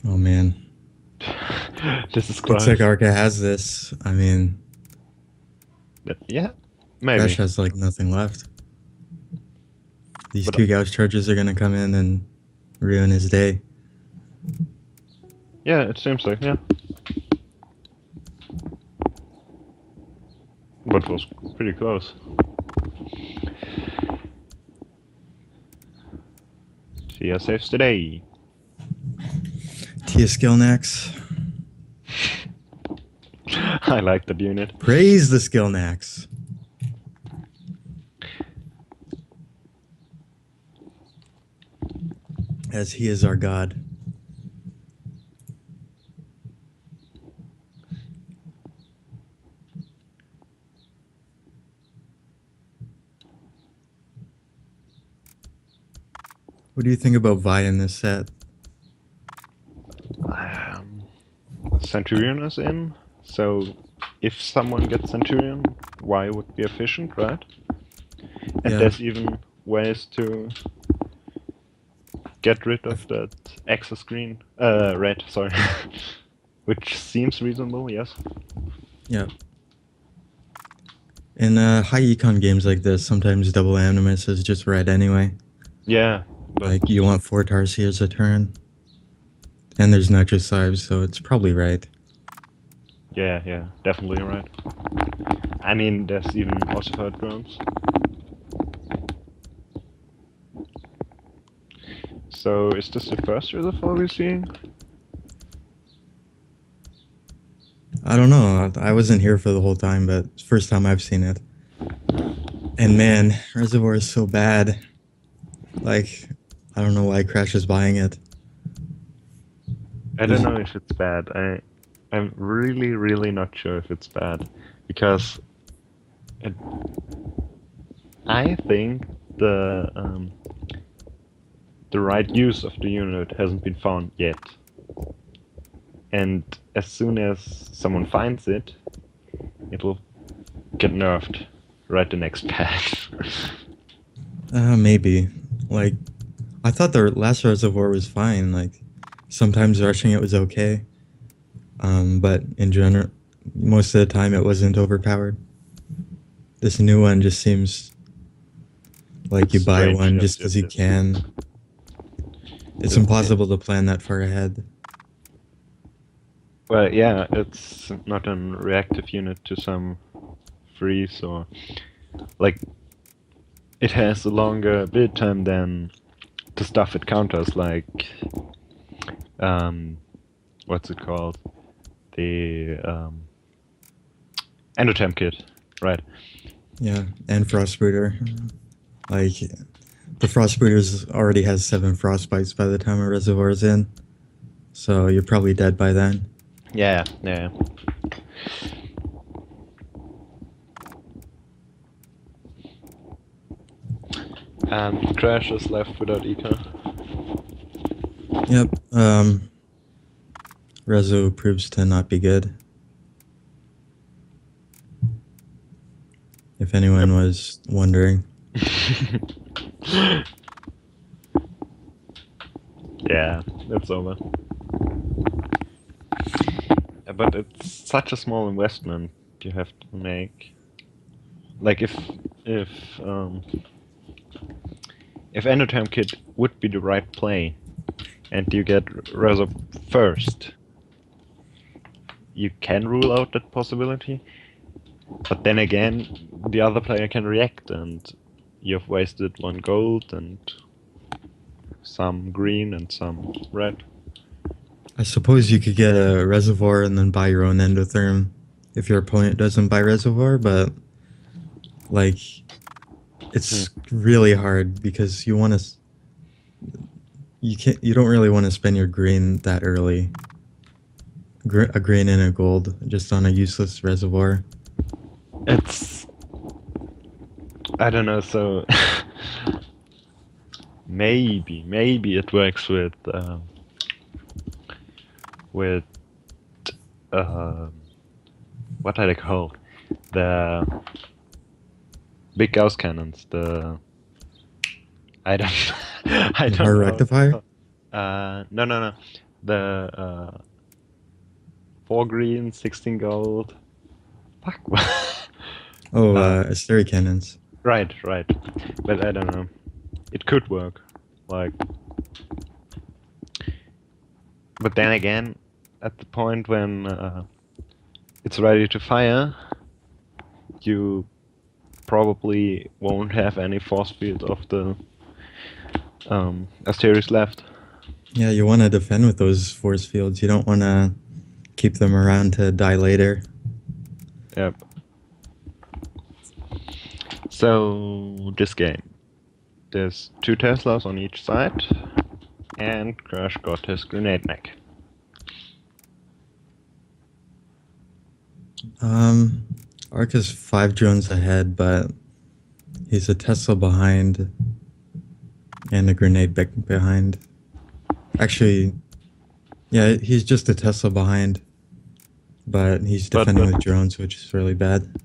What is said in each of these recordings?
Oh man, This is looks like close. Arca has this. I mean, But yeah, Crash maybe. has like nothing left. These But two gauge charges are gonna come in and ruin his day. yeah, it seems like, yeah. But was pretty close. Tia saves today. Tia Skillnax. I like that unit. Praise the Skillnax. As he is our god. What do you think about Vi in this set? Um, Centurion is in, so if someone gets Centurion, Y would be efficient, right? And Yeah, there's even ways to get rid of that excess green, red, sorry. Which seems reasonable, yes. yeah. In high econ games like this, sometimes double animus is just red anyway. Yeah, but Like you want 4 Tarsiers a turn. And there's Nacho Sives, so it's probably right. yeah, definitely right. I mean, there's even ossified drones. So, is this the first reservoir we're seeing? I don't know. I wasn't here for the whole time, but it's the first time I've seen it. And man, Reservoir is so bad. Like, I don't know why Crash is buying it. I don't know if it's bad. I'm really not sure if it's bad because it, I think the right use of the unit hasn't been found yet. And as soon as someone finds it, it will get nerfed right the next patch. Maybe. Like, I thought the last Reservoir was fine. Like, sometimes rushing it was okay. But in general, most of the time it wasn't overpowered. This new one just seems like It's you buy strange, one yes, just yes, because you yes. can. It's It, impossible to plan that far ahead. well, yeah, it's not a reactive unit to some freeze or like it has a longer build time than the stuff it counters, like um, what's it called? The Endotem kit, right? Yeah, and Frostbreeder. Like, the Frostbreeders already has 7 Frostbites by the time a Reservoir is in. So you're probably dead by then. Yeah. And Crash is left without eco. Yep. Rezo proves to not be good. If Yep. anyone was wondering. Yeah, it's over. But it's such a small investment you have to make. Like if um, if Endoterm Kit would be the right play, and you get Rezo first, you can rule out that possibility. But then again, the other player can react, and you've wasted 1 gold and some green and some red. I suppose you could get a Reservoir and then buy your own Endotherm if your opponent doesn't buy Reservoir, but like Hmm. it's really hard because you don't really want to spend your green that early. A green and a gold just on a useless Reservoir. It's I don't know. So maybe it works with uh, what are they called? The big Gauss cannons. The I don't I The don't Heart know. Rectifier? No. the 4 green, 16 gold. Fuck. Oh, Asteri cannons. Right. But I don't know. It could work. Like, but then again, at the point when it's ready to fire, you probably won't have any force field of the Asteris left. Yeah, you want to defend with those force fields. You don't want to keep them around to die later. Yep. So this game, there's 2 Teslas on each side, and Crash got his grenade mech. Ark is 5 drones ahead, but he's a Tesla behind and a grenade behind. Actually, yeah, he's just a Tesla behind, but he's defending with drones, which is really bad.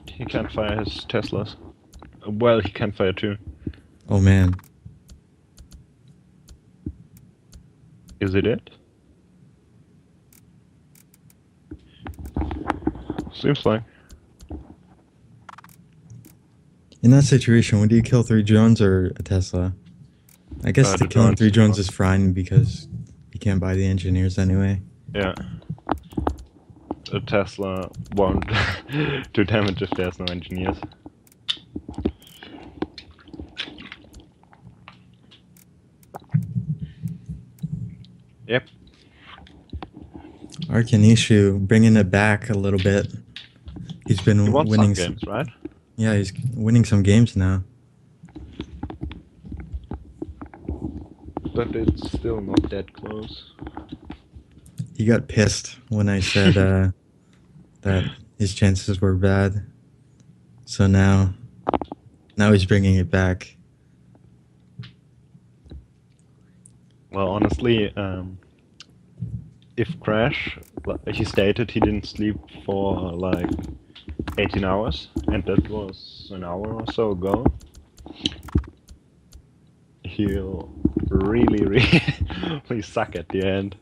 He can't fire his Teslas. Well, he can fire 2. Oh man. Is it? Seems like. In that situation, would you kill 3 drones or a Tesla? I guess The killing 3 drones drones. is fine because you can't buy the engineers anyway. Yeah. A Tesla won't do damage if there's no engineers. Yep. Arkanishu bringing it back a little bit. He's been He won winning some games, right? Yeah, he's winning some games now. But it's still not that close. He got pissed when I said that his chances were bad. So now he's bringing it back. Well, honestly, if Crash, he stated he didn't sleep for like 18 hours, and that was an hour or so ago, he'll really suck at the end.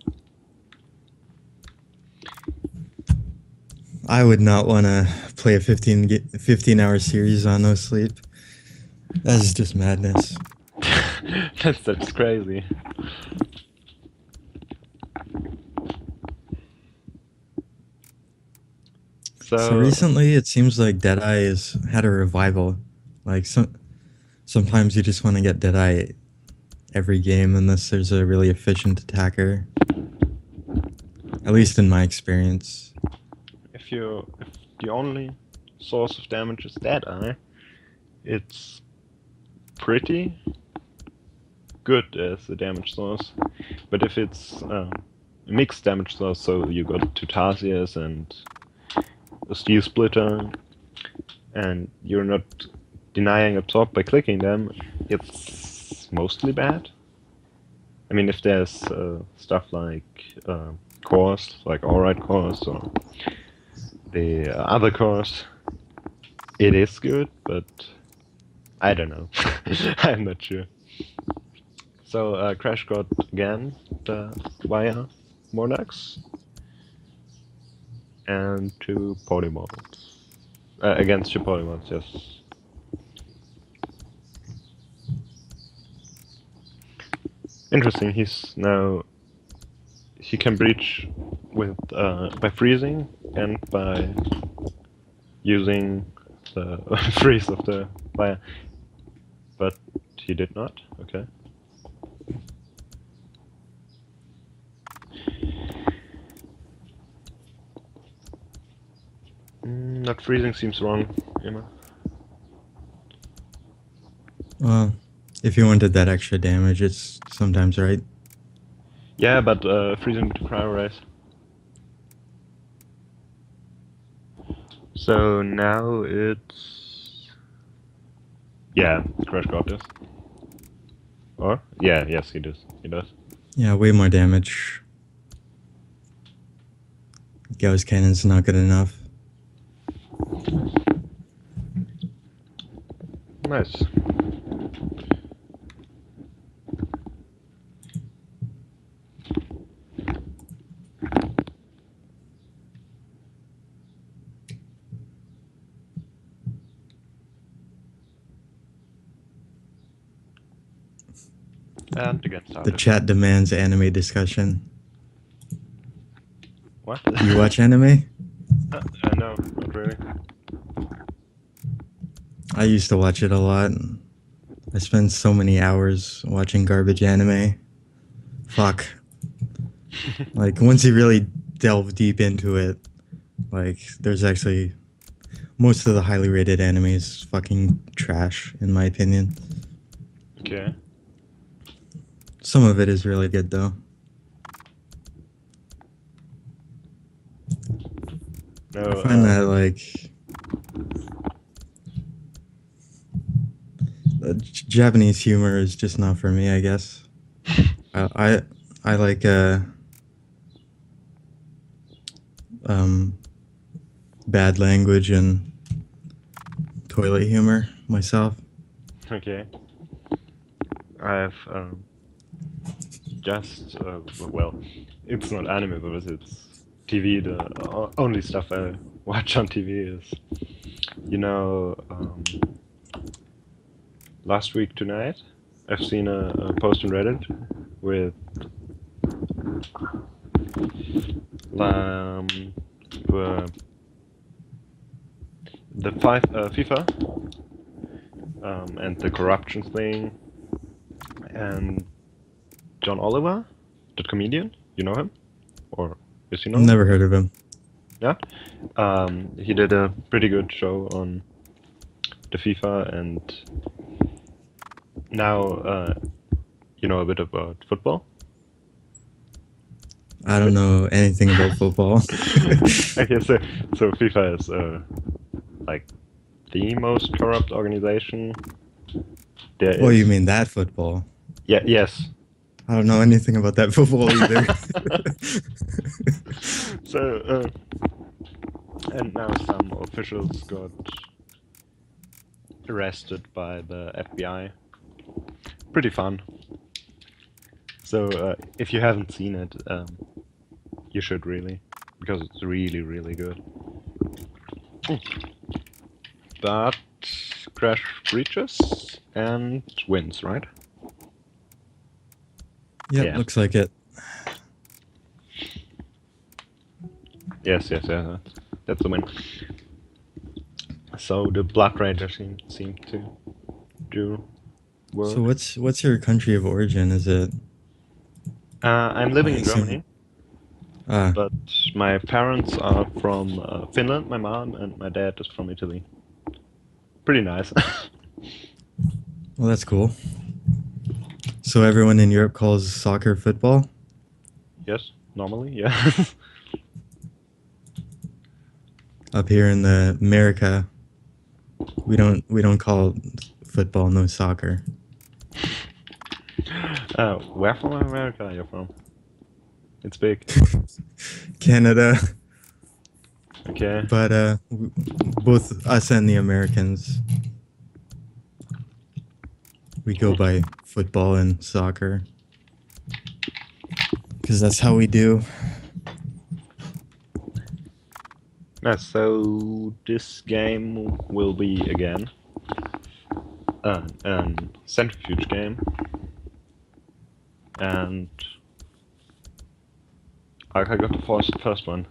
I would not want to play a 15-hour series on no sleep. That is just madness. That's crazy. So recently, it seems like Deadeye has had a revival. Like sometimes you just want to get Deadeye every game unless there's a really efficient attacker. At least in my experience. If the only source of damage is Deadeye, it's pretty good as a damage source. But if it's a mixed damage source, so you got 2 Tarsiers and a Steel Splitter, and you're not denying absorb by clicking them, it's mostly bad. I mean, if there's stuff like cores, like alright cores, or the other cores, it is good, but I don't know. I'm not sure. So Crash got again the Wire Monarchs and 2 Polymods. Against 2 Polymods, yes. Interesting, he can breach with by freezing and by using the freeze of the fire, but he did not. Okay. Not freezing seems wrong, Emma. Well, if you wanted that extra damage, it's sometimes right. Yeah, but freezing to cryo race. So now it's... Yeah, Crash got this. Or? Yeah, yes, he does. He does. Yeah, way more damage. Gauss Cannon's not good enough. Nice. And again The started. chat demands anime discussion. What? You watch anime? No, not really. I used to watch it a lot. I spend so many hours watching garbage anime. Fuck. Like, once you really delve deep into it, like, there's actually... Most of the highly rated anime is fucking trash, in my opinion. Okay. Some of it is really good, though. No, I find that, like... Japanese humor is just not for me, I guess. I like bad language and toilet humor myself. okay. I've just well, it's not anime, but it's TV. The only stuff I watch on TV is, last week tonight, I've seen a post on Reddit with the FIFA and the corruption thing, and John Oliver, the comedian. You know him, or is he known? Never heard of him. Yeah. He did a pretty good show on the FIFA, and now you know a bit about football. I don't know anything about football. Okay, so FIFA is like the most corrupt organization. Oh, you mean that football? Yeah. Yes. I don't know anything about that football either. So, and now some officials got arrested by the FBI. Pretty fun. So, if you haven't seen it, you should really, because it's really, really good. But Crash breaches and wins, right? Yep, Yeah. looks like it. Yes, that's the win. So the Blood Ranger seem to do work. So what's your country of origin? Is it? I'm living in Germany, Ah, but my parents are from Finland, my mom, and my dad is from Italy. Pretty nice. well, that's cool. So everyone in Europe calls soccer football? Yes, normally, yeah. Up here in the America, we don't call football no soccer. Where from America are you from? It's big. Canada, Okay. but both us and the Americans, we go by football and soccer because that's how we do. So this game will be again a centrifuge game, and I got the first one,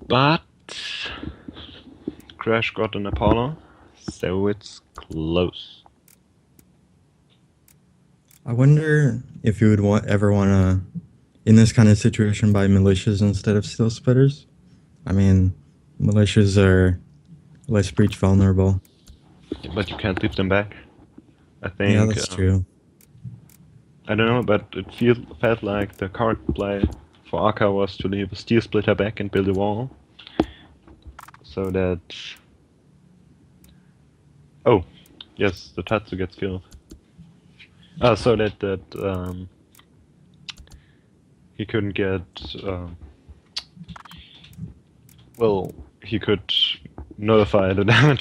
but Crash got an Apollo, so it's close. I wonder if you would ever want to, in this kind of situation, buy militias instead of steel splitters. I mean, militias are less breach vulnerable. But you can't leave them back. I think. Yeah, that's true. I don't know, but it felt like the correct play for Arca was to leave a steel splitter back and build a wall, so that. Oh, yes, the Tatsu gets killed. So that he couldn't get. Well, he could nullify the damage